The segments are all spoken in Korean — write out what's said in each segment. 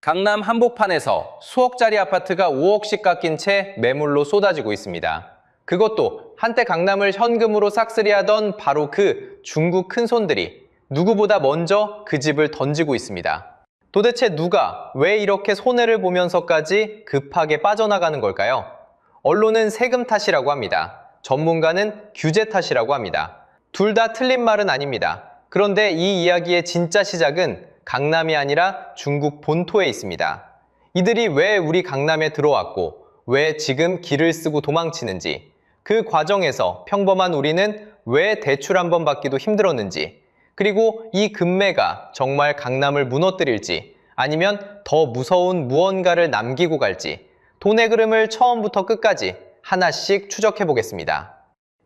강남 한복판에서 수억짜리 아파트가 5억씩 깎인 채 매물로 쏟아지고 있습니다. 그것도 한때 강남을 현금으로 싹쓸이하던 바로 그 중국 큰손들이 누구보다 먼저 그 집을 던지고 있습니다. 도대체 누가 왜 이렇게 손해를 보면서까지 급하게 빠져나가는 걸까요? 언론은 세금 탓이라고 합니다. 전문가는 규제 탓이라고 합니다. 둘 다 틀린 말은 아닙니다. 그런데 이 이야기의 진짜 시작은 강남이 아니라 중국 본토에 있습니다. 이들이 왜 우리 강남에 들어왔고 왜 지금 길을 쓰고 도망치는지, 그 과정에서 평범한 우리는 왜 대출 한 번 받기도 힘들었는지, 그리고 이 금매가 정말 강남을 무너뜨릴지 아니면 더 무서운 무언가를 남기고 갈지, 돈의 그름을 처음부터 끝까지 하나씩 추적해 보겠습니다.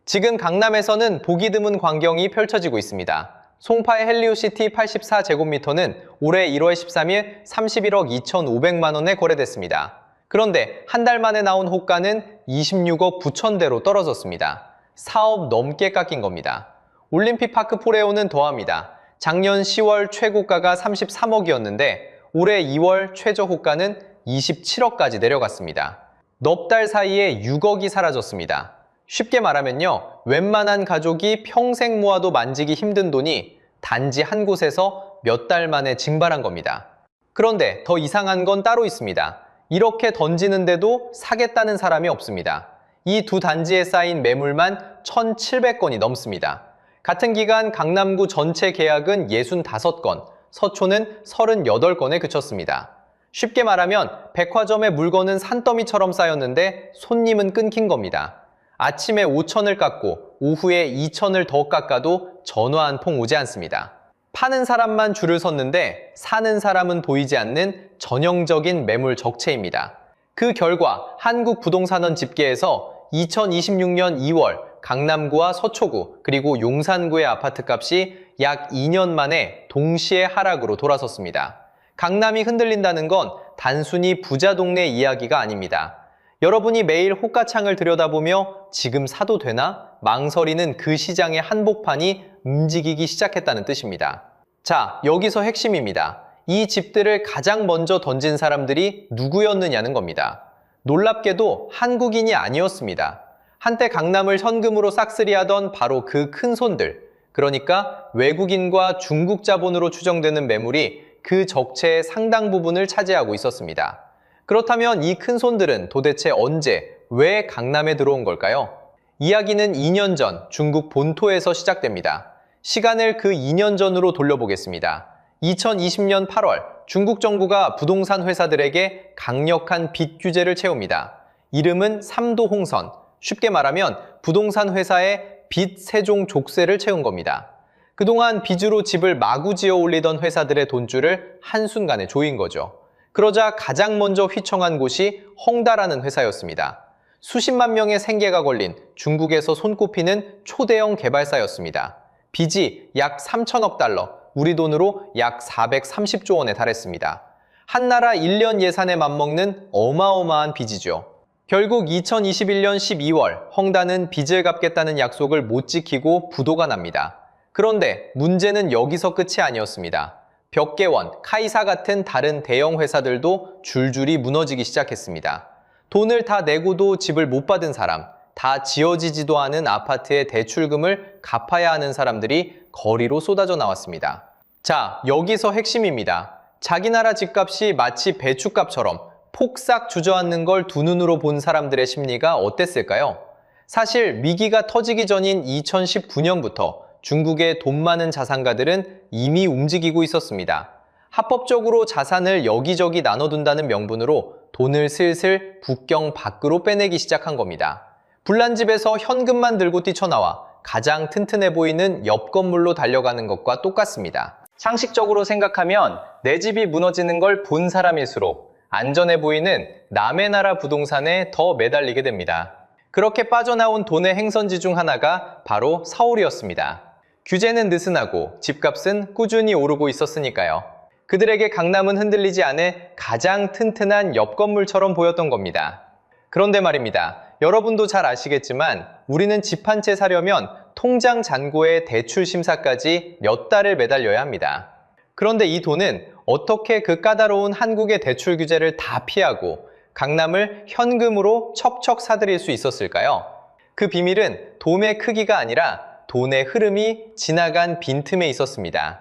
지금 강남에서는 보기 드문 광경이 펼쳐지고 있습니다. 송파의 헬리오시티 84제곱미터는 올해 1월 13일 31억 2,500만 원에 거래됐습니다. 그런데 한 달 만에 나온 호가는 26억 9천대로 떨어졌습니다. 4억 넘게 깎인 겁니다. 올림픽파크 포레오는 더합니다. 작년 10월 최고가가 33억이었는데 올해 2월 최저 호가는 27억까지 내려갔습니다. 넉 달 사이에 6억이 사라졌습니다. 쉽게 말하면요, 웬만한 가족이 평생 모아도 만지기 힘든 돈이 단지 한 곳에서 몇 달 만에 증발한 겁니다. 그런데 더 이상한 건 따로 있습니다. 이렇게 던지는데도 사겠다는 사람이 없습니다. 이 두 단지에 쌓인 매물만 1,700건이 넘습니다. 같은 기간 강남구 전체 계약은 65건, 서초는 38건에 그쳤습니다. 쉽게 말하면 백화점의 물건은 산더미처럼 쌓였는데 손님은 끊긴 겁니다. 아침에 5천을 깎고 오후에 2천을 더 깎아도 전화 한 통 오지 않습니다. 파는 사람만 줄을 섰는데 사는 사람은 보이지 않는 전형적인 매물 적체입니다. 그 결과 한국부동산원 집계에서 2026년 2월 강남구와 서초구 그리고 용산구의 아파트값이 약 2년 만에 동시에 하락으로 돌아섰습니다. 강남이 흔들린다는 건 단순히 부자 동네 이야기가 아닙니다. 여러분이 매일 호가창을 들여다보며 지금 사도 되나? 망설이는 그 시장의 한복판이 움직이기 시작했다는 뜻입니다. 자, 여기서 핵심입니다. 이 집들을 가장 먼저 던진 사람들이 누구였느냐는 겁니다. 놀랍게도 한국인이 아니었습니다. 한때 강남을 현금으로 싹쓸이하던 바로 그 큰손들, 그러니까 외국인과 중국 자본으로 추정되는 매물이 그 적체의 상당 부분을 차지하고 있었습니다. 그렇다면 이 큰손들은 도대체 언제, 왜 강남에 들어온 걸까요? 이야기는 2년 전 중국 본토에서 시작됩니다. 시간을 그 2년 전으로 돌려보겠습니다. 2020년 8월 중국 정부가 부동산 회사들에게 강력한 빚 규제를 채웁니다. 이름은 3도 홍선, 쉽게 말하면 부동산 회사의 빚 세종 족쇄를 채운 겁니다. 그동안 빚으로 집을 마구 지어 올리던 회사들의 돈줄을 한순간에 조인 거죠. 그러자 가장 먼저 휘청한 곳이 헝다라는 회사였습니다. 수십만 명의 생계가 걸린 중국에서 손꼽히는 초대형 개발사였습니다. 빚이 약 3천억 달러, 우리 돈으로 약 430조 원에 달했습니다. 한 나라 1년 예산에 맞먹는 어마어마한 빚이죠. 결국 2021년 12월 헝다는 빚을 갚겠다는 약속을 못 지키고 부도가 납니다. 그런데 문제는 여기서 끝이 아니었습니다. 벽개원, 카이사 같은 다른 대형 회사들도 줄줄이 무너지기 시작했습니다. 돈을 다 내고도 집을 못 받은 사람, 다 지어지지도 않은 아파트의 대출금을 갚아야 하는 사람들이 거리로 쏟아져 나왔습니다. 자, 여기서 핵심입니다. 자기 나라 집값이 마치 배춧값처럼 폭삭 주저앉는 걸 두 눈으로 본 사람들의 심리가 어땠을까요? 사실 위기가 터지기 전인 2019년부터 중국의 돈 많은 자산가들은 이미 움직이고 있었습니다. 합법적으로 자산을 여기저기 나눠둔다는 명분으로 돈을 슬슬 국경 밖으로 빼내기 시작한 겁니다. 불난 집에서 현금만 들고 뛰쳐나와 가장 튼튼해 보이는 옆 건물로 달려가는 것과 똑같습니다. 상식적으로 생각하면 내 집이 무너지는 걸 본 사람일수록 안전해 보이는 남의 나라 부동산에 더 매달리게 됩니다. 그렇게 빠져나온 돈의 행선지 중 하나가 바로 서울이었습니다. 규제는 느슨하고 집값은 꾸준히 오르고 있었으니까요. 그들에게 강남은 흔들리지 않을 가장 튼튼한 옆 건물처럼 보였던 겁니다. 그런데 말입니다. 여러분도 잘 아시겠지만 우리는 집 한 채 사려면 통장 잔고의 대출 심사까지 몇 달을 매달려야 합니다. 그런데 이 돈은 어떻게 그 까다로운 한국의 대출 규제를 다 피하고 강남을 현금으로 척척 사들일 수 있었을까요? 그 비밀은 돈의 크기가 아니라 돈의 흐름이 지나간 빈틈에 있었습니다.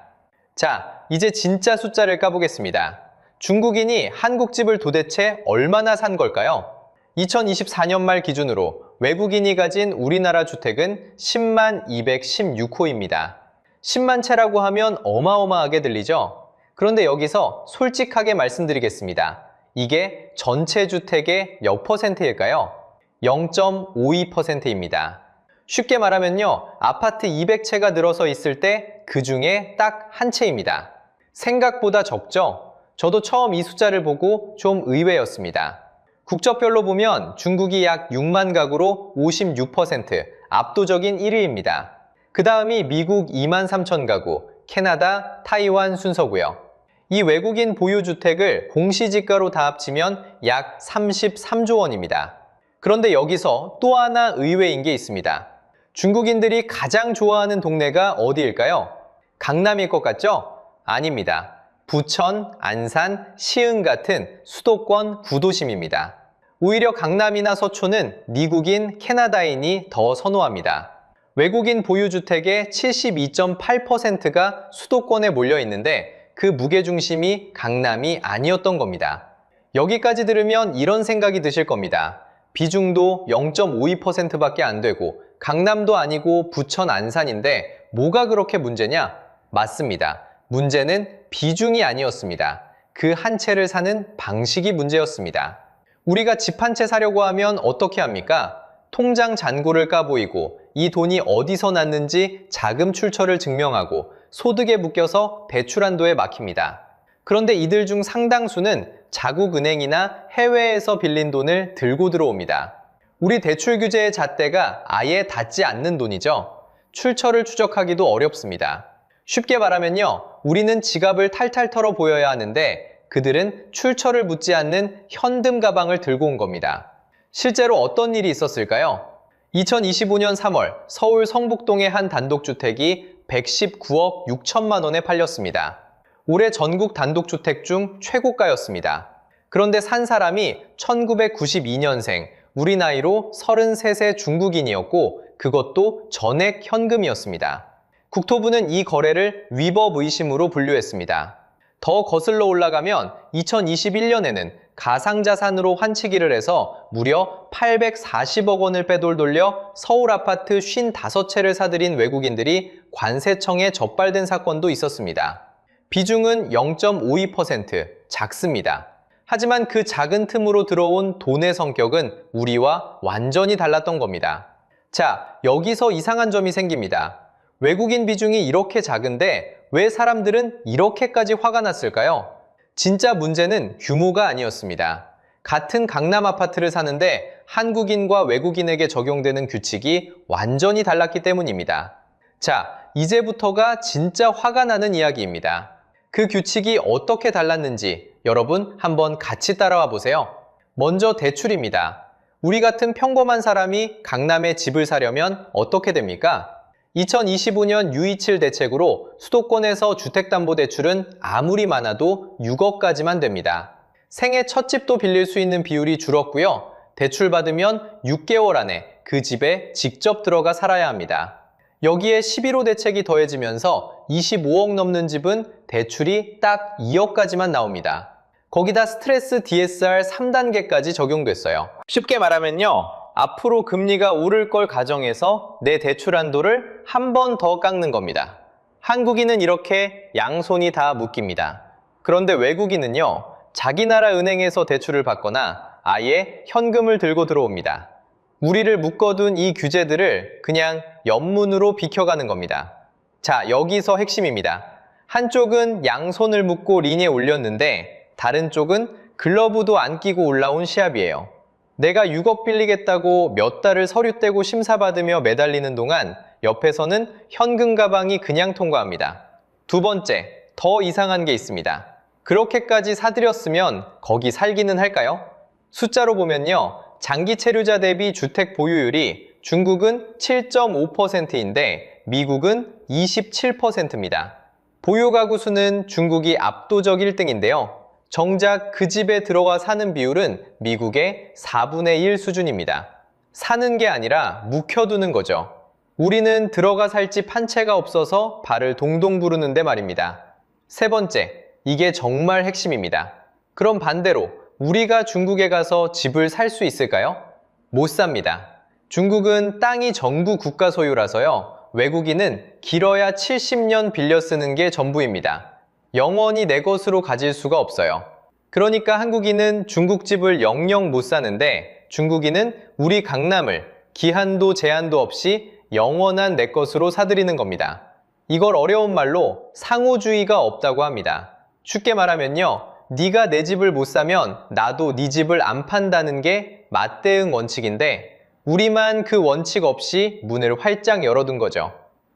자, 이제 진짜 숫자를 까보겠습니다. 중국인이 한국집을 도대체 얼마나 산 걸까요? 2024년 말 기준으로 외국인이 가진 우리나라 주택은 10만 216호입니다. 10만 채라고 하면 어마어마하게 들리죠? 그런데 여기서 솔직하게 말씀드리겠습니다. 이게 전체 주택의 몇 %일까요? 0.52%입니다. 쉽게 말하면요, 아파트 200채가 늘어서 있을 때 그 중에 딱 한 채입니다. 생각보다 적죠? 저도 처음 이 숫자를 보고 좀 의외였습니다. 국적별로 보면 중국이 약 6만 가구로 56%, 압도적인 1위입니다. 그 다음이 미국 2만 3천 가구, 캐나다, 타이완 순서고요. 이 외국인 보유 주택을 공시지가로 다 합치면 약 33조 원입니다. 그런데 여기서 또 하나 의외인 게 있습니다. 중국인들이 가장 좋아하는 동네가 어디일까요? 강남일 것 같죠? 아닙니다. 부천, 안산, 시흥 같은 수도권 구도심입니다. 오히려 강남이나 서초는 미국인, 캐나다인이 더 선호합니다. 외국인 보유주택의 72.8%가 수도권에 몰려 있는데 그 무게중심이 강남이 아니었던 겁니다. 여기까지 들으면 이런 생각이 드실 겁니다. 비중도 0.52%밖에 안 되고 강남도 아니고 부천, 안산인데 뭐가 그렇게 문제냐? 맞습니다. 문제는 비중이 아니었습니다. 그 한 채를 사는 방식이 문제였습니다. 우리가 집 한 채 사려고 하면 어떻게 합니까? 통장 잔고를 까보이고 이 돈이 어디서 났는지 자금 출처를 증명하고 소득에 묶여서 대출 한도에 막힙니다. 그런데 이들 중 상당수는 자국 은행이나 해외에서 빌린 돈을 들고 들어옵니다. 우리 대출 규제의 잣대가 아예 닿지 않는 돈이죠. 출처를 추적하기도 어렵습니다. 쉽게 말하면요, 우리는 지갑을 탈탈 털어 보여야 하는데 그들은 출처를 묻지 않는 현금 가방을 들고 온 겁니다. 실제로 어떤 일이 있었을까요? 2025년 3월 서울 성북동의 한 단독주택이 119억 6천만 원에 팔렸습니다. 올해 전국 단독주택 중 최고가였습니다. 그런데 산 사람이 1992년생, 우리 나이로 33세 중국인이었고 그것도 전액 현금이었습니다. 국토부는 이 거래를 위법 의심으로 분류했습니다. 더 거슬러 올라가면 2021년에는 가상자산으로 환치기를 해서 무려 840억 원을 빼돌려 서울 아파트 55채를 사들인 외국인들이 관세청에 적발된 사건도 있었습니다. 비중은 0.52%, 작습니다. 하지만 그 작은 틈으로 들어온 돈의 성격은 우리와 완전히 달랐던 겁니다. 자, 여기서 이상한 점이 생깁니다. 외국인 비중이 이렇게 작은데 왜 사람들은 이렇게까지 화가 났을까요? 진짜 문제는 규모가 아니었습니다. 같은 강남 아파트를 사는데 한국인과 외국인에게 적용되는 규칙이 완전히 달랐기 때문입니다. 자, 이제부터가 진짜 화가 나는 이야기입니다. 그 규칙이 어떻게 달랐는지 여러분 한번 같이 따라와 보세요. 먼저 대출입니다. 우리 같은 평범한 사람이 강남에 집을 사려면 어떻게 됩니까? 2025년 U27 대책으로 수도권에서 주택담보대출은 아무리 많아도 6억까지만 됩니다. 생애 첫 집도 빌릴 수 있는 비율이 줄었고요. 대출 받으면 6개월 안에 그 집에 직접 들어가 살아야 합니다. 여기에 11호 대책이 더해지면서 25억 넘는 집은 대출이 딱 2억까지만 나옵니다. 거기다 스트레스 DSR 3단계까지 적용됐어요. 쉽게 말하면요, 앞으로 금리가 오를 걸 가정해서 내 대출 한도를 한 번 더 깎는 겁니다. 한국인은 이렇게 양손이 다 묶입니다. 그런데 외국인은요, 자기 나라 은행에서 대출을 받거나 아예 현금을 들고 들어옵니다. 우리를 묶어둔 이 규제들을 그냥 옆문으로 비켜가는 겁니다. 자, 여기서 핵심입니다. 한쪽은 양손을 묶고 린에 올렸는데 다른 쪽은 글러브도 안 끼고 올라온 시합이에요. 내가 6억 빌리겠다고 몇 달을 서류 떼고 심사받으며 매달리는 동안 옆에서는 현금 가방이 그냥 통과합니다. 두 번째, 더 이상한 게 있습니다. 그렇게까지 사들였으면 거기 살기는 할까요? 숫자로 보면요, 장기 체류자 대비 주택 보유율이 중국은 7.5%인데 미국은 27%입니다. 보유 가구 수는 중국이 압도적 1등인데요. 정작 그 집에 들어가 사는 비율은 미국의 4분의 1 수준입니다. 사는 게 아니라 묵혀두는 거죠. 우리는 들어가 살 집 한 채가 없어서 발을 동동 구르는데 말입니다. 세 번째, 이게 정말 핵심입니다. 그럼 반대로 우리가 중국에 가서 집을 살 수 있을까요? 못 삽니다. 중국은 땅이 전부 국가 소유라서요. 외국인은 길어야 70년 빌려 쓰는 게 전부입니다. 영원히 내 것으로 가질 수가 없어요. 그러니까 한국인은 중국집을 영영 못 사는데 중국인은 우리 강남을 기한도 제한도 없이 영원한 내 것으로 사들이는 겁니다. 이걸 어려운 말로 상호주의가 없다고 합니다. 쉽게 말하면요. 네가 내 집을 못 사면 나도 네 집을 안 판다는 게 맞대응 원칙인데 우리만 그 원칙 없이 문을 활짝 열어둔 거죠.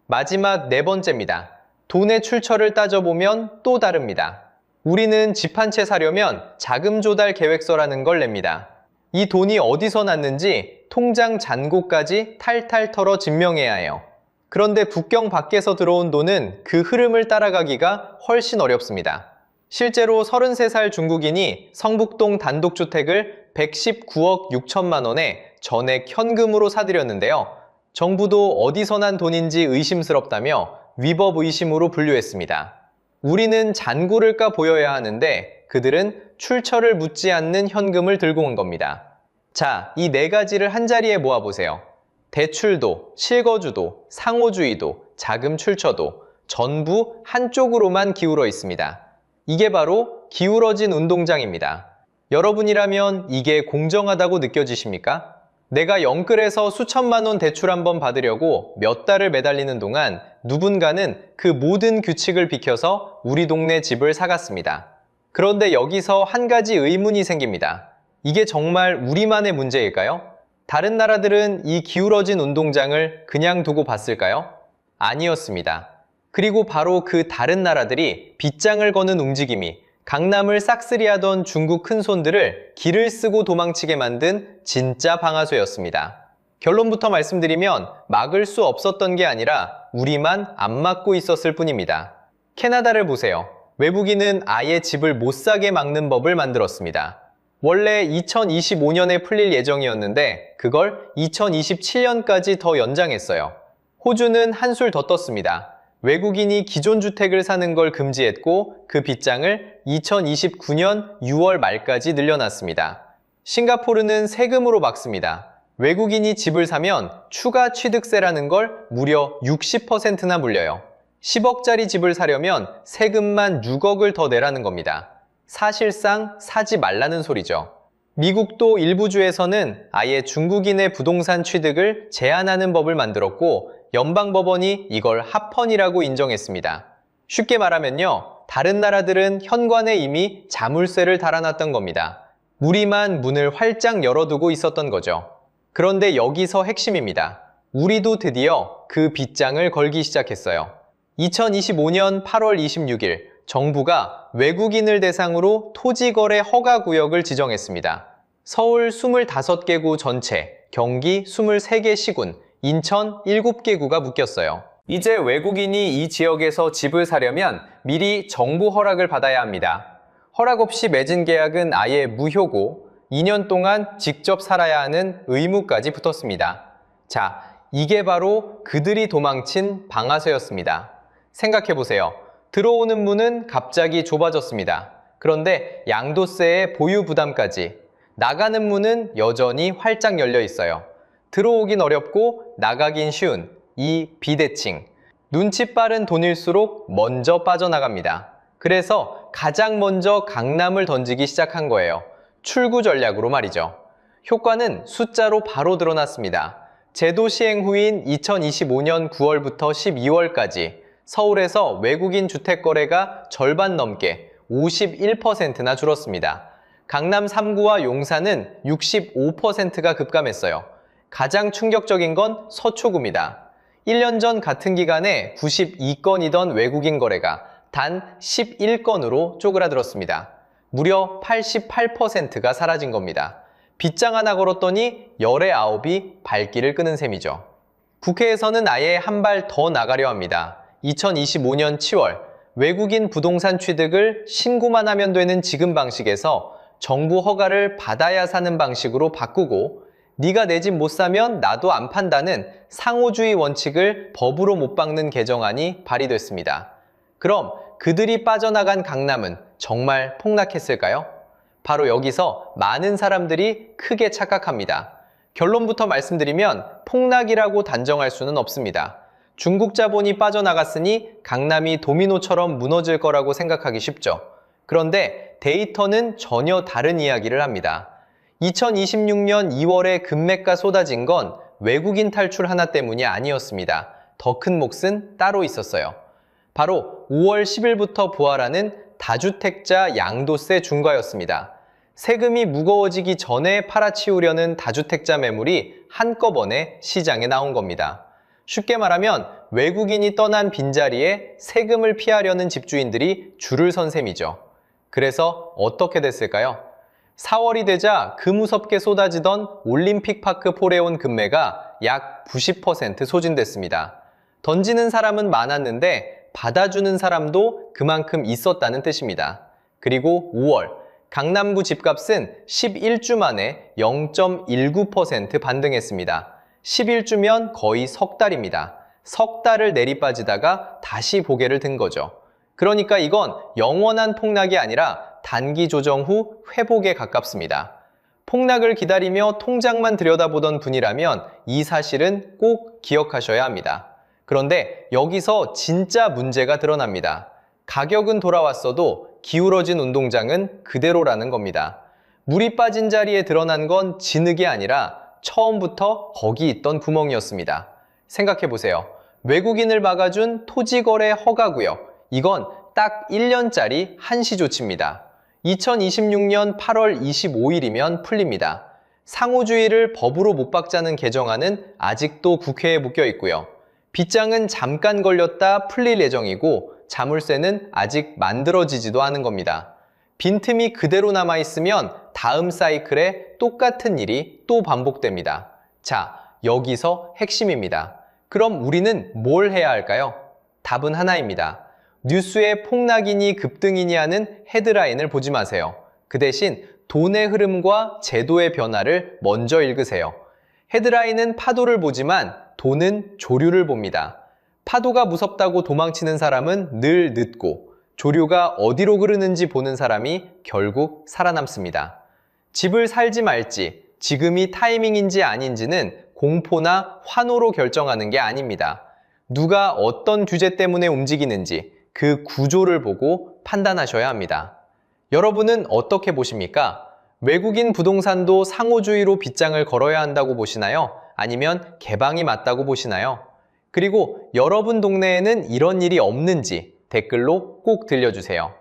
마지막 네 번째입니다. 돈의 출처를 따져보면 또 다릅니다. 우리는 집 한 채 사려면 자금 조달 계획서라는 걸 냅니다. 이 돈이 어디서 났는지 통장 잔고까지 탈탈 털어 증명해야 해요. 그런데 국경 밖에서 들어온 돈은 그 흐름을 따라가기가 훨씬 어렵습니다. 실제로 33살 중국인이 성북동 단독주택을 119억 6천만 원에 전액 현금으로 사들였는데요. 정부도 어디서 난 돈인지 의심스럽다며 위법 의심으로 분류했습니다. 우리는 잔고를 까 보여야 하는데 그들은 출처를 묻지 않는 현금을 들고 온 겁니다. 자, 이 네 가지를 한자리에 모아보세요. 대출도, 실거주도, 상호주의도, 자금 출처도 전부 한쪽으로만 기울어 있습니다. 이게 바로 기울어진 운동장입니다. 여러분이라면 이게 공정하다고 느껴지십니까? 내가 영끌에서 수천만 원 대출 한번 받으려고 몇 달을 매달리는 동안 누군가는 그 모든 규칙을 비켜서 우리 동네 집을 사갔습니다. 그런데 여기서 한 가지 의문이 생깁니다. 이게 정말 우리만의 문제일까요? 다른 나라들은 이 기울어진 운동장을 그냥 두고 봤을까요? 아니었습니다. 그리고 바로 그 다른 나라들이 빗장을 거는 움직임이 강남을 싹쓸이하던 중국 큰손들을 길을 쓰고 도망치게 만든 진짜 방아쇠였습니다. 결론부터 말씀드리면 막을 수 없었던 게 아니라 우리만 안 막고 있었을 뿐입니다. 캐나다를 보세요. 외국인은 아예 집을 못 사게 막는 법을 만들었습니다. 원래 2025년에 풀릴 예정이었는데 그걸 2027년까지 더 연장했어요. 호주는 한술 더 떴습니다. 외국인이 기존 주택을 사는 걸 금지했고 그 빗장을 2029년 6월 말까지 늘려놨습니다. 싱가포르는 세금으로 막습니다. 외국인이 집을 사면 추가 취득세라는 걸 무려 60%나 물려요. 10억짜리 집을 사려면 세금만 6억을 더 내라는 겁니다. 사실상 사지 말라는 소리죠. 미국도 일부 주에서는 아예 중국인의 부동산 취득을 제한하는 법을 만들었고 연방법원이 이걸 합헌이라고 인정했습니다. 쉽게 말하면요. 다른 나라들은 현관에 이미 자물쇠를 달아놨던 겁니다. 우리만 문을 활짝 열어두고 있었던 거죠. 그런데 여기서 핵심입니다. 우리도 드디어 그 빗장을 걸기 시작했어요. 2025년 8월 26일 정부가 외국인을 대상으로 토지거래 허가구역을 지정했습니다. 서울 25개구 전체, 경기 23개 시군, 인천 7개구가 묶였어요. 이제 외국인이 이 지역에서 집을 사려면 미리 정부 허락을 받아야 합니다. 허락 없이 맺은 계약은 아예 무효고 2년 동안 직접 살아야 하는 의무까지 붙었습니다. 자, 이게 바로 그들이 도망친 방아쇠였습니다. 생각해보세요. 들어오는 문은 갑자기 좁아졌습니다. 그런데 양도세의 보유 부담까지. 나가는 문은 여전히 활짝 열려 있어요. 들어오긴 어렵고 나가긴 쉬운 이 비대칭. 눈치 빠른 돈일수록 먼저 빠져나갑니다. 그래서 가장 먼저 강남을 던지기 시작한 거예요. 출구 전략으로 말이죠. 효과는 숫자로 바로 드러났습니다. 제도 시행 후인 2025년 9월부터 12월까지 서울에서 외국인 주택 거래가 절반 넘게 51%나 줄었습니다. 강남 3구와 용산은 65%가 급감했어요. 가장 충격적인 건 서초구입니다. 1년 전 같은 기간에 92건이던 외국인 거래가 단 11건으로 쪼그라들었습니다. 무려 88%가 사라진 겁니다. 빗장 하나 걸었더니 열의 9이 발길을 끄는 셈이죠. 국회에서는 아예 한 발 더 나가려 합니다. 2025년 7월 외국인 부동산 취득을 신고만 하면 되는 지금 방식에서 정부 허가를 받아야 사는 방식으로 바꾸고 네가 내 집 못 사면 나도 안 판다는 상호주의 원칙을 법으로 못 박는 개정안이 발의됐습니다. 그럼 그들이 빠져나간 강남은 정말 폭락했을까요? 바로 여기서 많은 사람들이 크게 착각합니다. 결론부터 말씀드리면 폭락이라고 단정할 수는 없습니다. 중국 자본이 빠져나갔으니 강남이 도미노처럼 무너질 거라고 생각하기 쉽죠. 그런데 데이터는 전혀 다른 이야기를 합니다. 2026년 2월에 금매가 쏟아진 건 외국인 탈출 하나 때문이 아니었습니다. 더 큰 몫은 따로 있었어요. 바로 5월 10일부터 부활하는 다주택자 양도세 중과였습니다. 세금이 무거워지기 전에 팔아치우려는 다주택자 매물이 한꺼번에 시장에 나온 겁니다. 쉽게 말하면 외국인이 떠난 빈자리에 세금을 피하려는 집주인들이 줄을 선 셈이죠. 그래서 어떻게 됐을까요? 4월이 되자 그 무섭게 쏟아지던 올림픽파크 포레온 금매가 약 90% 소진됐습니다. 던지는 사람은 많았는데 받아주는 사람도 그만큼 있었다는 뜻입니다. 그리고 5월, 강남구 집값은 11주 만에 0.19% 반등했습니다. 11주면 거의 석 달입니다. 석 달을 내리빠지다가 다시 고개를 든 거죠. 그러니까 이건 영원한 폭락이 아니라 단기 조정 후 회복에 가깝습니다. 폭락을 기다리며 통장만 들여다보던 분이라면 이 사실은 꼭 기억하셔야 합니다. 그런데 여기서 진짜 문제가 드러납니다. 가격은 돌아왔어도 기울어진 운동장은 그대로라는 겁니다. 물이 빠진 자리에 드러난 건 진흙이 아니라 처음부터 거기 있던 구멍이었습니다. 생각해보세요. 외국인을 막아준 토지거래 허가구역. 이건 딱 1년짜리 한시조치입니다. 2026년 8월 25일이면 풀립니다. 상호주의를 법으로 못 박자는 개정안은 아직도 국회에 묶여 있고요. 빗장은 잠깐 걸렸다 풀릴 예정이고 자물쇠는 아직 만들어지지도 않은 겁니다. 빈틈이 그대로 남아있으면 다음 사이클에 똑같은 일이 또 반복됩니다. 자, 여기서 핵심입니다. 그럼 우리는 뭘 해야 할까요? 답은 하나입니다. 뉴스에 폭락이니 급등이니 하는 헤드라인을 보지 마세요. 그 대신 돈의 흐름과 제도의 변화를 먼저 읽으세요. 헤드라인은 파도를 보지만 돈은 조류를 봅니다. 파도가 무섭다고 도망치는 사람은 늘 늦고 조류가 어디로 흐르는지 보는 사람이 결국 살아남습니다. 집을 살지 말지, 지금이 타이밍인지 아닌지는 공포나 환호로 결정하는 게 아닙니다. 누가 어떤 규제 때문에 움직이는지 그 구조를 보고 판단하셔야 합니다. 여러분은 어떻게 보십니까? 외국인 부동산도 상호주의로 빗장을 걸어야 한다고 보시나요? 아니면 개방이 맞다고 보시나요? 그리고 여러분 동네에는 이런 일이 없는지 댓글로 꼭 들려주세요.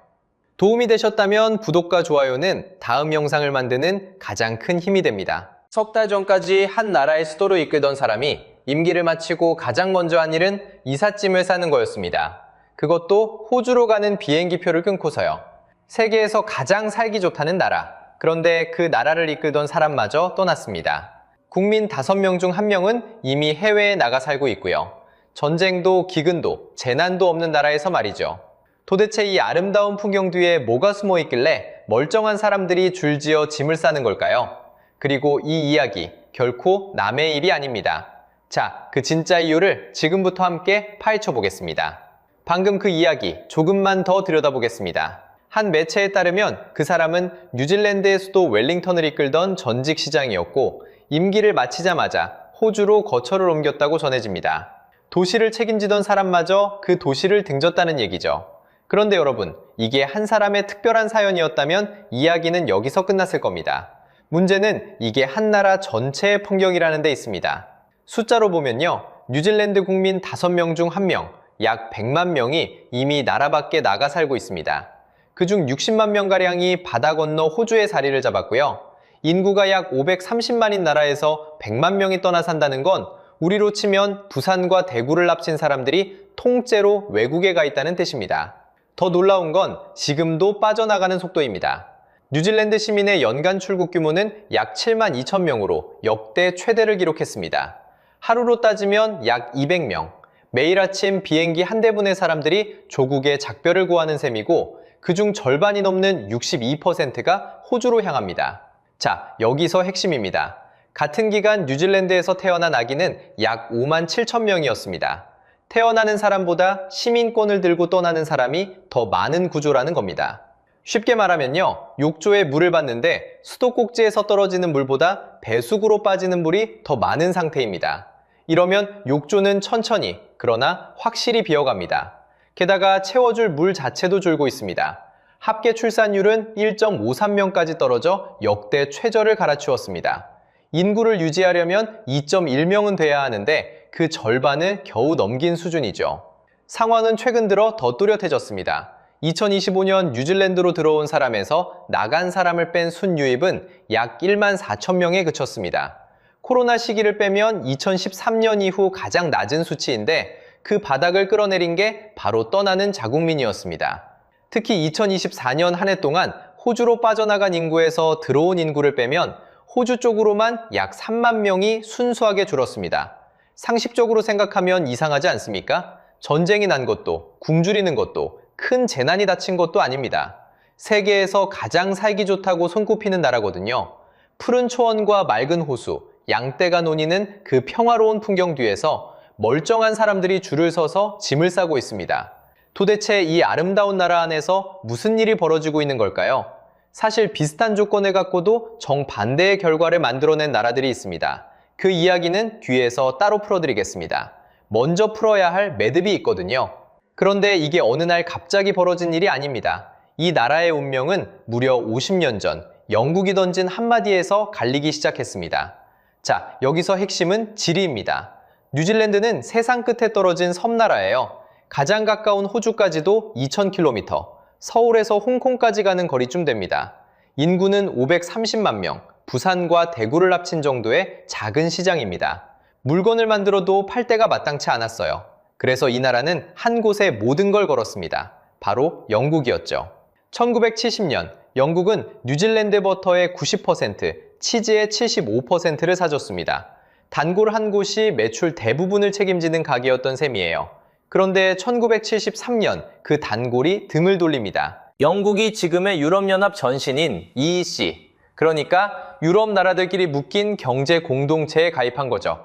도움이 되셨다면 구독과 좋아요는 다음 영상을 만드는 가장 큰 힘이 됩니다. 석 달 전까지 한 나라의 수도로 이끌던 사람이 임기를 마치고 가장 먼저 한 일은 이삿짐을 싸는 거였습니다. 그것도 호주로 가는 비행기표를 끊고서요. 세계에서 가장 살기 좋다는 나라. 그런데 그 나라를 이끌던 사람마저 떠났습니다. 국민 5명 중 1명은 이미 해외에 나가 살고 있고요. 전쟁도 기근도 재난도 없는 나라에서 말이죠. 도대체 이 아름다운 풍경 뒤에 뭐가 숨어 있길래 멀쩡한 사람들이 줄지어 짐을 싸는 걸까요? 그리고 이 이야기 결코 남의 일이 아닙니다. 자, 그 진짜 이유를 지금부터 함께 파헤쳐 보겠습니다. 방금 그 이야기 조금만 더 들여다보겠습니다. 한 매체에 따르면 그 사람은 뉴질랜드의 수도 웰링턴을 이끌던 전직 시장이었고 임기를 마치자마자 호주로 거처를 옮겼다고 전해집니다. 도시를 책임지던 사람마저 그 도시를 등졌다는 얘기죠. 그런데 여러분, 이게 한 사람의 특별한 사연이었다면 이야기는 여기서 끝났을 겁니다. 문제는 이게 한 나라 전체의 풍경이라는 데 있습니다. 숫자로 보면요, 뉴질랜드 국민 5명 중 1명, 약 100만 명이 이미 나라 밖에 나가 살고 있습니다. 그중 60만 명가량이 바다 건너 호주에 자리를 잡았고요. 인구가 약 530만인 나라에서 100만 명이 떠나 산다는 건 우리로 치면 부산과 대구를 합친 사람들이 통째로 외국에 가 있다는 뜻입니다. 더 놀라운 건 지금도 빠져나가는 속도입니다. 뉴질랜드 시민의 연간 출국 규모는 약 7만 2천 명으로 역대 최대를 기록했습니다. 하루로 따지면 약 200명, 매일 아침 비행기 한 대분의 사람들이 조국의 작별을 구하는 셈이고 그중 절반이 넘는 62%가 호주로 향합니다. 자, 여기서 핵심입니다. 같은 기간 뉴질랜드에서 태어난 아기는 약 5만 7천 명이었습니다. 태어나는 사람보다 시민권을 들고 떠나는 사람이 더 많은 구조라는 겁니다. 쉽게 말하면요, 욕조에 물을 받는데 수도꼭지에서 떨어지는 물보다 배수구로 빠지는 물이 더 많은 상태입니다. 이러면 욕조는 천천히, 그러나 확실히 비어갑니다. 게다가 채워줄 물 자체도 줄고 있습니다. 합계 출산율은 1.53명까지 떨어져 역대 최저를 갈아치웠습니다. 인구를 유지하려면 2.1명은 돼야 하는데 그 절반을 겨우 넘긴 수준이죠. 상황은 최근 들어 더 뚜렷해졌습니다. 2025년 뉴질랜드로 들어온 사람에서 나간 사람을 뺀 순유입은 약 1만 4천 명에 그쳤습니다. 코로나 시기를 빼면 2013년 이후 가장 낮은 수치인데 그 바닥을 끌어내린 게 바로 떠나는 자국민이었습니다. 특히 2024년 한 해 동안 호주로 빠져나간 인구에서 들어온 인구를 빼면 호주 쪽으로만 약 3만 명이 순수하게 줄었습니다. 상식적으로 생각하면 이상하지 않습니까? 전쟁이 난 것도, 굶주리는 것도, 큰 재난이 닥친 것도 아닙니다. 세계에서 가장 살기 좋다고 손꼽히는 나라거든요. 푸른 초원과 맑은 호수, 양떼가 노니는 그 평화로운 풍경 뒤에서 멀쩡한 사람들이 줄을 서서 짐을 싸고 있습니다. 도대체 이 아름다운 나라 안에서 무슨 일이 벌어지고 있는 걸까요? 사실 비슷한 조건을 갖고도 정반대의 결과를 만들어낸 나라들이 있습니다. 그 이야기는 뒤에서 따로 풀어드리겠습니다. 먼저 풀어야 할 매듭이 있거든요. 그런데 이게 어느 날 갑자기 벌어진 일이 아닙니다. 이 나라의 운명은 무려 50년 전 영국이 던진 한마디에서 갈리기 시작했습니다. 자, 여기서 핵심은 지리입니다. 뉴질랜드는 세상 끝에 떨어진 섬나라예요. 가장 가까운 호주까지도 2,000km, 서울에서 홍콩까지 가는 거리쯤 됩니다. 인구는 530만 명, 부산과 대구를 합친 정도의 작은 시장입니다. 물건을 만들어도 팔 데가 마땅치 않았어요. 그래서 이 나라는 한 곳에 모든 걸 걸었습니다. 바로 영국이었죠. 1970년 영국은 뉴질랜드 버터의 90%, 치즈의 75%를 사줬습니다. 단골 한 곳이 매출 대부분을 책임지는 가게였던 셈이에요. 그런데 1973년 그 단골이 등을 돌립니다. 영국이 지금의 유럽연합 전신인 EEC, 그러니까 유럽 나라들끼리 묶인 경제 공동체에 가입한 거죠.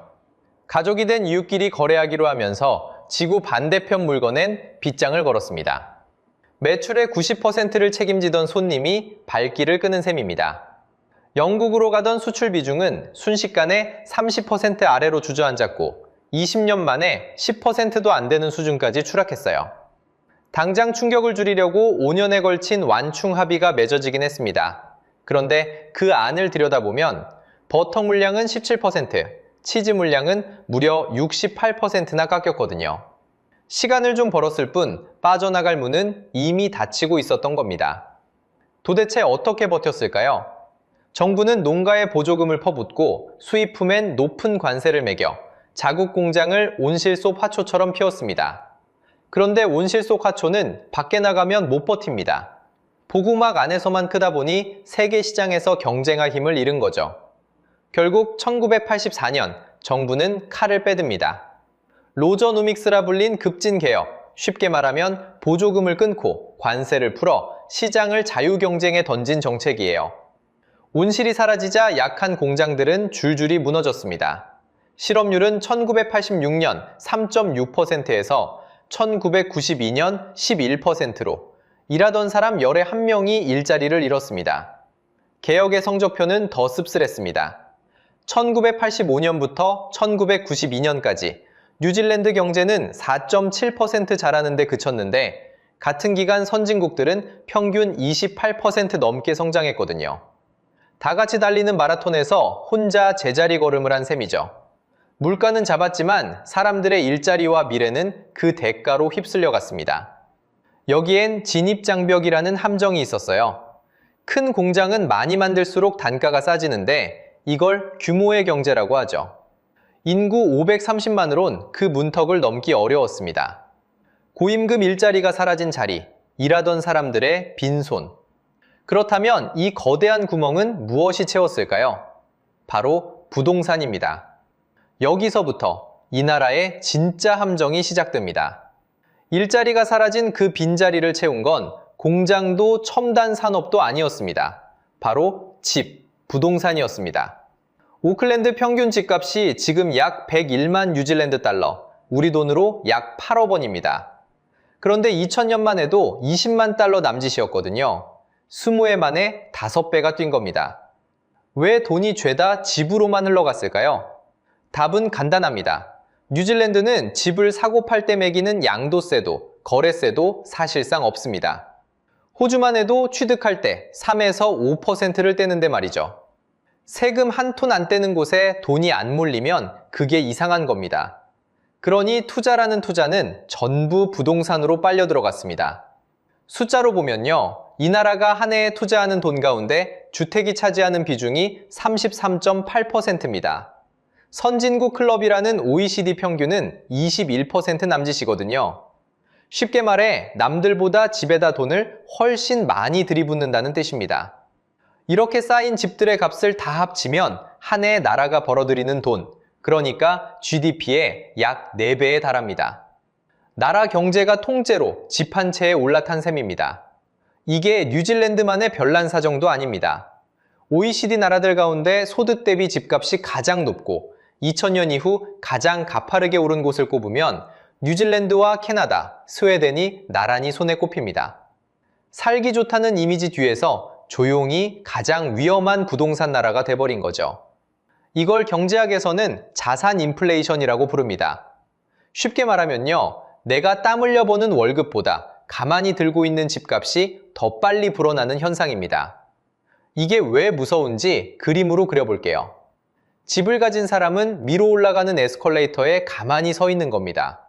가족이 된 이웃끼리 거래하기로 하면서 지구 반대편 물건엔 빗장을 걸었습니다. 매출의 90%를 책임지던 손님이 발길을 끄는 셈입니다. 영국으로 가던 수출 비중은 순식간에 30% 아래로 주저앉았고 20년 만에 10%도 안 되는 수준까지 추락했어요. 당장 충격을 줄이려고 5년에 걸친 완충 합의가 맺어지긴 했습니다. 그런데 그 안을 들여다보면 버터 물량은 17%, 치즈 물량은 무려 68%나 깎였거든요. 시간을 좀 벌었을 뿐 빠져나갈 문은 이미 닫히고 있었던 겁니다. 도대체 어떻게 버텼을까요? 정부는 농가에 보조금을 퍼붓고 수입품엔 높은 관세를 매겨 자국 공장을 온실 속 화초처럼 피웠습니다. 그런데 온실 속 화초는 밖에 나가면 못 버팁니다. 보구막 안에서만 크다 보니 세계 시장에서 경쟁할 힘을 잃은 거죠. 결국 1984년 정부는 칼을 빼듭니다. 로저노믹스라 불린 급진개혁, 쉽게 말하면 보조금을 끊고 관세를 풀어 시장을 자유경쟁에 던진 정책이에요. 온실이 사라지자 약한 공장들은 줄줄이 무너졌습니다. 실업률은 1986년 3.6%에서 1992년 11%로 일하던 사람 열에 한 명이 일자리를 잃었습니다. 개혁의 성적표는 더 씁쓸했습니다. 1985년부터 1992년까지 뉴질랜드 경제는 4.7% 자라는 데 그쳤는데 같은 기간 선진국들은 평균 28% 넘게 성장했거든요. 다 같이 달리는 마라톤에서 혼자 제자리 걸음을 한 셈이죠. 물가는 잡았지만 사람들의 일자리와 미래는 그 대가로 휩쓸려 갔습니다. 여기엔 진입장벽이라는 함정이 있었어요. 큰 공장은 많이 만들수록 단가가 싸지는데 이걸 규모의 경제라고 하죠. 인구 530만으론 그 문턱을 넘기 어려웠습니다. 고임금 일자리가 사라진 자리, 일하던 사람들의 빈손. 그렇다면 이 거대한 구멍은 무엇이 채웠을까요? 바로 부동산입니다. 여기서부터 이 나라의 진짜 함정이 시작됩니다. 일자리가 사라진 그 빈자리를 채운 건 공장도 첨단 산업도 아니었습니다. 바로 집, 부동산이었습니다. 오클랜드 평균 집값이 지금 약 101만 뉴질랜드 달러, 우리 돈으로 약 8억 원입니다. 그런데 2000년만 해도 20만 달러 남짓이었거든요. 20해 만에 5배가 뛴 겁니다. 왜 돈이 죄다 집으로만 흘러갔을까요? 답은 간단합니다. 뉴질랜드는 집을 사고 팔 때 매기는 양도세도, 거래세도 사실상 없습니다. 호주만 해도 취득할 때 3에서 5%를 떼는데 말이죠. 세금 한 푼 안 떼는 곳에 돈이 안 몰리면 그게 이상한 겁니다. 그러니 투자라는 투자는 전부 부동산으로 빨려 들어갔습니다. 숫자로 보면요. 이 나라가 한 해에 투자하는 돈 가운데 주택이 차지하는 비중이 33.8%입니다. 선진국 클럽이라는 OECD 평균은 21% 남짓이거든요. 쉽게 말해 남들보다 집에다 돈을 훨씬 많이 들이붓는다는 뜻입니다. 이렇게 쌓인 집들의 값을 다 합치면 한 해 나라가 벌어들이는 돈, 그러니까 GDP의 약 4배에 달합니다. 나라 경제가 통째로 집 한 채에 올라탄 셈입니다. 이게 뉴질랜드만의 별난 사정도 아닙니다. OECD 나라들 가운데 소득 대비 집값이 가장 높고 2000년 이후 가장 가파르게 오른 곳을 꼽으면 뉴질랜드와 캐나다, 스웨덴이 나란히 손에 꼽힙니다. 살기 좋다는 이미지 뒤에서 조용히 가장 위험한 부동산 나라가 돼버린 거죠. 이걸 경제학에서는 자산 인플레이션이라고 부릅니다. 쉽게 말하면요, 내가 땀 흘려 버는 월급보다 가만히 들고 있는 집값이 더 빨리 불어나는 현상입니다. 이게 왜 무서운지 그림으로 그려볼게요. 집을 가진 사람은 위로 올라가는 에스컬레이터에 가만히 서 있는 겁니다.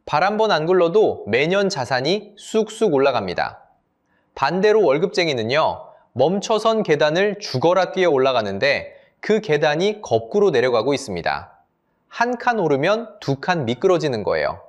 발 한 번 안 굴러도 매년 자산이 쑥쑥 올라갑니다. 반대로 월급쟁이는요, 멈춰선 계단을 죽어라 뛰어 올라가는데 그 계단이 거꾸로 내려가고 있습니다. 한 칸 오르면 2칸 미끄러지는 거예요.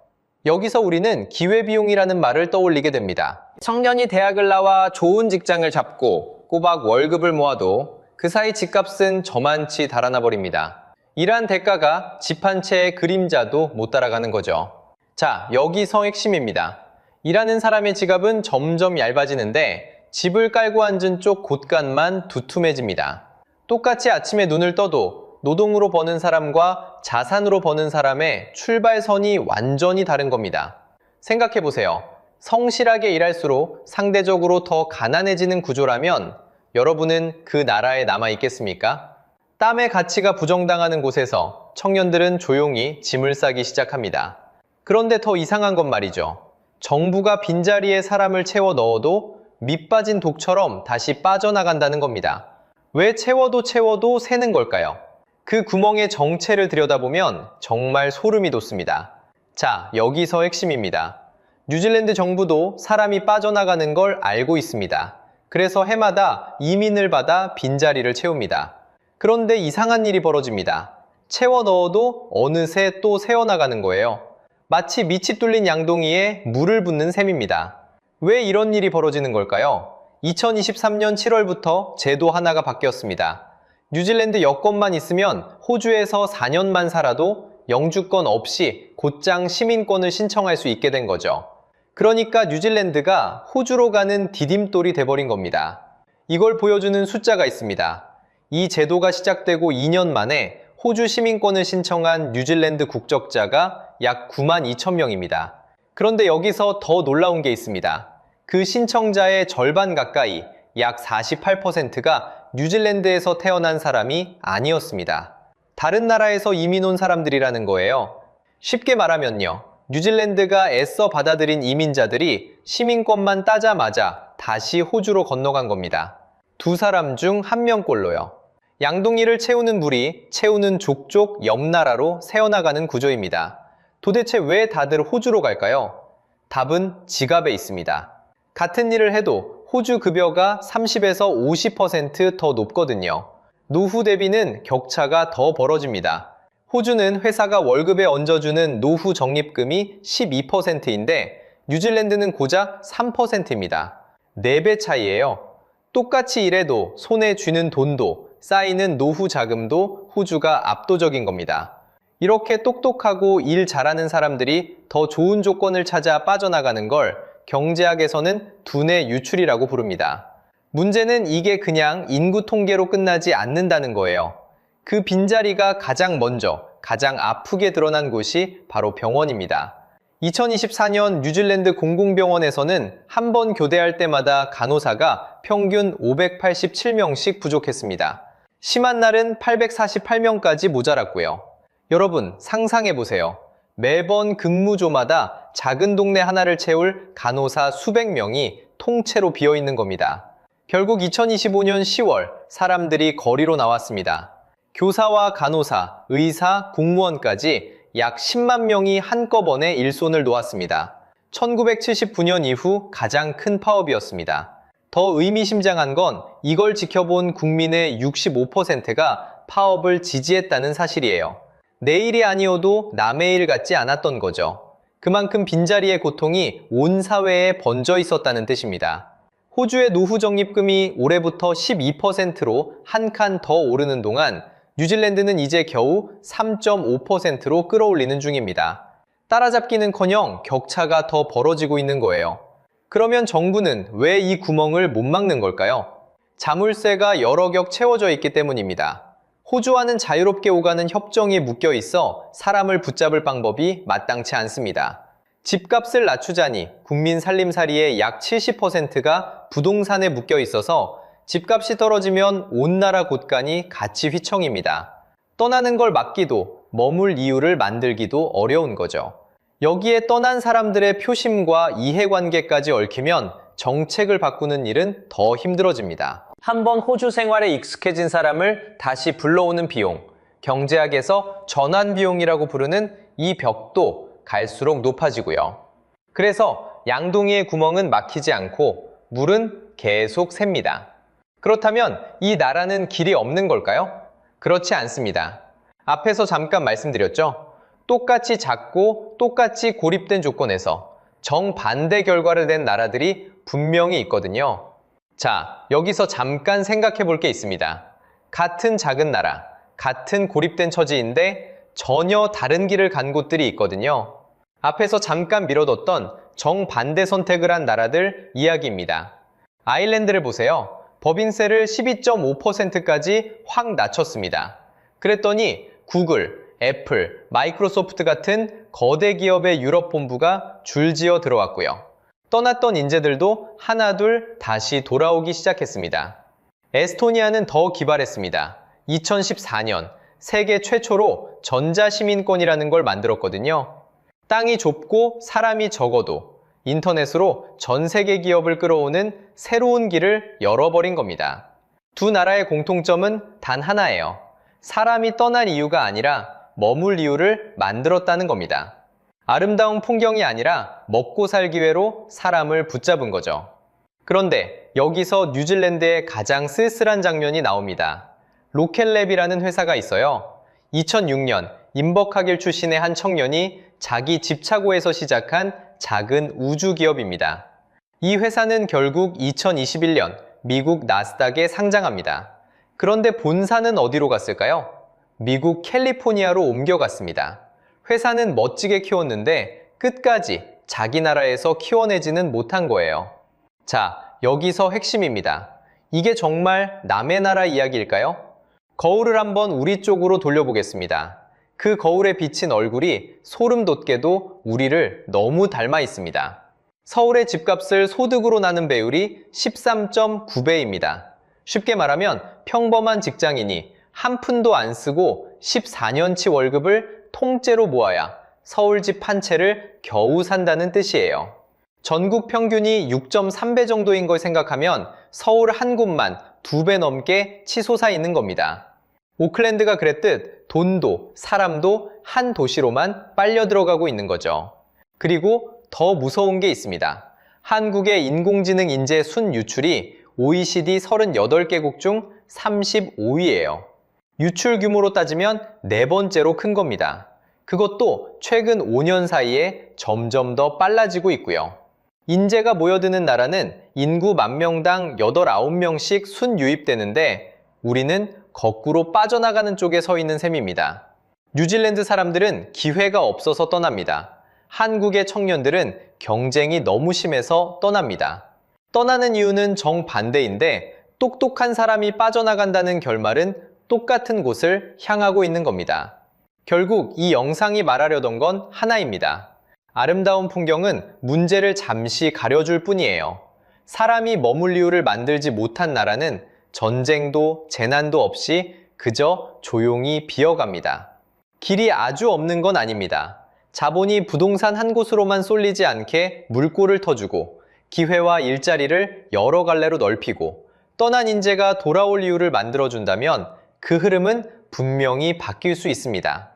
여기서 우리는 기회비용이라는 말을 떠올리게 됩니다. 청년이 대학을 나와 좋은 직장을 잡고 꼬박 월급을 모아도 그 사이 집값은 저만치 달아나 버립니다. 일한 대가가 집 한 채의 그림자도 못 따라가는 거죠. 자, 여기서 핵심입니다. 일하는 사람의 지갑은 점점 얇아지는데 집을 깔고 앉은 쪽 곳간만 두툼해집니다. 똑같이 아침에 눈을 떠도 노동으로 버는 사람과 자산으로 버는 사람의 출발선이 완전히 다른 겁니다. 생각해보세요. 성실하게 일할수록 상대적으로 더 가난해지는 구조라면 여러분은 그 나라에 남아있겠습니까? 땀의 가치가 부정당하는 곳에서 청년들은 조용히 짐을 싸기 시작합니다. 그런데 더 이상한 건 말이죠. 정부가 빈자리에 사람을 채워 넣어도 밑 빠진 독처럼 다시 빠져나간다는 겁니다. 왜 채워도 새는 걸까요? 그 구멍의 정체를 들여다보면 정말 소름이 돋습니다. 자, 여기서 핵심입니다. 뉴질랜드 정부도 사람이 빠져나가는 걸 알고 있습니다. 그래서 해마다 이민을 받아 빈자리를 채웁니다. 그런데 이상한 일이 벌어집니다. 채워 넣어도 어느새 또 새어나가는 거예요. 마치 밑이 뚫린 양동이에 물을 붓는 셈입니다. 왜 이런 일이 벌어지는 걸까요? 2023년 7월부터 제도 하나가 바뀌었습니다. 뉴질랜드 여권만 있으면 호주에서 4년만 살아도 영주권 없이 곧장 시민권을 신청할 수 있게 된 거죠. 그러니까 뉴질랜드가 호주로 가는 디딤돌이 돼버린 겁니다. 이걸 보여주는 숫자가 있습니다. 이 제도가 시작되고 2년 만에 호주 시민권을 신청한 뉴질랜드 국적자가 약 9만 2천 명입니다. 그런데 여기서 더 놀라운 게 있습니다. 그 신청자의 절반 가까이 약 48%가 뉴질랜드에서 태어난 사람이 아니었습니다. 다른 나라에서 이민 온 사람들이라는 거예요. 쉽게 말하면요. 뉴질랜드가 애써 받아들인 이민자들이 시민권만 따자마자 다시 호주로 건너간 겁니다. 두 사람 중 한 명꼴로요. 양동이를 채우는 물이 채우는 족족 옆 나라로 새어나가는 구조입니다. 도대체 왜 다들 호주로 갈까요? 답은 지갑에 있습니다. 같은 일을 해도 호주 급여가 30에서 50% 더 높거든요. 노후 대비는 격차가 더 벌어집니다. 호주는 회사가 월급에 얹어주는 노후 적립금이 12%인데 뉴질랜드는 고작 3%입니다. 4배 차이예요. 똑같이 일해도 손에 쥐는 돈도 쌓이는 노후 자금도 호주가 압도적인 겁니다. 이렇게 똑똑하고 일 잘하는 사람들이 더 좋은 조건을 찾아 빠져나가는 걸 경제학에서는 두뇌 유출이라고 부릅니다. 문제는 이게 그냥 인구 통계로 끝나지 않는다는 거예요. 그 빈자리가 가장 먼저, 가장 아프게 드러난 곳이 바로 병원입니다. 2024년 뉴질랜드 공공병원에서는 한 번 교대할 때마다 간호사가 평균 587명씩 부족했습니다. 심한 날은 848명까지 모자랐고요. 여러분, 상상해보세요. 매번 근무조마다 작은 동네 하나를 채울 간호사 수백 명이 통째로 비어있는 겁니다. 결국 2025년 10월 사람들이 거리로 나왔습니다. 교사와 간호사, 의사, 공무원까지 약 10만 명이 한꺼번에 일손을 놓았습니다. 1979년 이후 가장 큰 파업이었습니다. 더 의미심장한 건 이걸 지켜본 국민의 65%가 파업을 지지했다는 사실이에요. 내일이 아니어도 남의 일 같지 않았던 거죠. 그만큼 빈자리의 고통이 온 사회에 번져 있었다는 뜻입니다. 호주의 노후 적립금이 올해부터 12%로 한 칸 더 오르는 동안 뉴질랜드는 이제 겨우 3.5%로 끌어올리는 중입니다. 따라잡기는커녕 격차가 더 벌어지고 있는 거예요. 그러면 정부는 왜 이 구멍을 못 막는 걸까요? 자물쇠가 여러 겹 채워져 있기 때문입니다. 호주와는 자유롭게 오가는 협정이 묶여 있어 사람을 붙잡을 방법이 마땅치 않습니다. 집값을 낮추자니 국민 살림살이의 약 70%가 부동산에 묶여 있어서 집값이 떨어지면 온 나라 곳간이 같이 휘청입니다. 떠나는 걸 막기도 머물 이유를 만들기도 어려운 거죠. 여기에 떠난 사람들의 표심과 이해관계까지 얽히면 정책을 바꾸는 일은 더 힘들어집니다. 한번 호주 생활에 익숙해진 사람을 다시 불러오는 비용, 경제학에서 전환비용이라고 부르는 이 벽도 갈수록 높아지고요. 그래서 양동이의 구멍은 막히지 않고 물은 계속 샙니다. 그렇다면 이 나라는 길이 없는 걸까요? 그렇지 않습니다. 앞에서 잠깐 말씀드렸죠? 똑같이 작고 똑같이 고립된 조건에서 정반대 결과를 낸 나라들이 분명히 있거든요. 자, 여기서 잠깐 생각해 볼 게 있습니다. 같은 작은 나라, 같은 고립된 처지인데 전혀 다른 길을 간 곳들이 있거든요. 앞에서 잠깐 미뤄뒀던 정반대 선택을 한 나라들 이야기입니다. 아일랜드를 보세요. 법인세를 12.5%까지 확 낮췄습니다. 그랬더니 구글, 애플, 마이크로소프트 같은 거대 기업의 유럽 본부가 줄지어 들어왔고요. 떠났던 인재들도 하나둘 다시 돌아오기 시작했습니다. 에스토니아는 더 기발했습니다. 2014년 세계 최초로 전자시민권이라는 걸 만들었거든요. 땅이 좁고 사람이 적어도 인터넷으로 전 세계 기업을 끌어오는 새로운 길을 열어버린 겁니다. 두 나라의 공통점은 단 하나예요. 사람이 떠난 이유가 아니라 머물 이유를 만들었다는 겁니다. 아름다운 풍경이 아니라 먹고 살 기회로 사람을 붙잡은 거죠. 그런데 여기서 뉴질랜드의 가장 쓸쓸한 장면이 나옵니다. 로켓랩이라는 회사가 있어요. 2006년 인버카길 출신의 한 청년이 자기 집착오에서 시작한 작은 우주 기업입니다. 이 회사는 결국 2021년 미국 나스닥에 상장합니다. 그런데 본사는 어디로 갔을까요? 미국 캘리포니아로 옮겨갔습니다. 회사는 멋지게 키웠는데 끝까지 자기 나라에서 키워내지는 못한 거예요. 자, 여기서 핵심입니다. 이게 정말 남의 나라 이야기일까요? 거울을 한번 우리 쪽으로 돌려보겠습니다. 그 거울에 비친 얼굴이 소름 돋게도 우리를 너무 닮아 있습니다. 서울의 집값을 소득으로 나눈 배율이 13.9배입니다. 쉽게 말하면 평범한 직장인이 한 푼도 안 쓰고 14년치 월급을 통째로 모아야 서울집 한 채를 겨우 산다는 뜻이에요. 전국 평균이 6.3배 정도인 걸 생각하면 서울 한 곳만 2배 넘게 치솟아 있는 겁니다. 오클랜드가 그랬듯 돈도 사람도 한 도시로만 빨려 들어가고 있는 거죠. 그리고 더 무서운 게 있습니다. 한국의 인공지능 인재 순유출이 OECD 38개국 중 35위예요. 유출 규모로 따지면 네 번째로 큰 겁니다. 그것도 최근 5년 사이에 점점 더 빨라지고 있고요. 인재가 모여드는 나라는 인구 10,000명당 8, 9명씩 순유입되는데 우리는 거꾸로 빠져나가는 쪽에 서 있는 셈입니다. 뉴질랜드 사람들은 기회가 없어서 떠납니다. 한국의 청년들은 경쟁이 너무 심해서 떠납니다. 떠나는 이유는 정반대인데 똑똑한 사람이 빠져나간다는 결말은 똑같은 곳을 향하고 있는 겁니다. 결국 이 영상이 말하려던 건 하나입니다. 아름다운 풍경은 문제를 잠시 가려줄 뿐이에요. 사람이 머물 이유를 만들지 못한 나라는 전쟁도 재난도 없이 그저 조용히 비어갑니다. 길이 아주 없는 건 아닙니다. 자본이 부동산 한 곳으로만 쏠리지 않게 물꼬를 터주고 기회와 일자리를 여러 갈래로 넓히고 떠난 인재가 돌아올 이유를 만들어준다면 그 흐름은 분명히 바뀔 수 있습니다.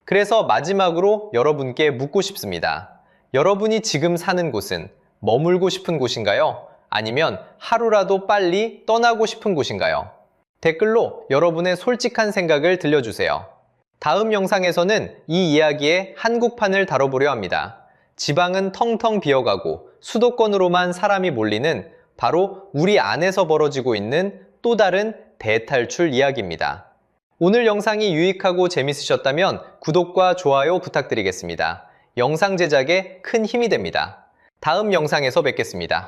그래서 마지막으로 여러분께 묻고 싶습니다. 여러분이 지금 사는 곳은 머물고 싶은 곳인가요? 아니면 하루라도 빨리 떠나고 싶은 곳인가요? 댓글로 여러분의 솔직한 생각을 들려주세요. 다음 영상에서는 이 이야기의 한국판을 다뤄보려 합니다. 지방은 텅텅 비어가고 수도권으로만 사람이 몰리는 바로 우리 안에서 벌어지고 있는 또 다른 대탈출 이야기입니다. 오늘 영상이 유익하고 재밌으셨다면 구독과 좋아요 부탁드리겠습니다. 영상 제작에 큰 힘이 됩니다. 다음 영상에서 뵙겠습니다.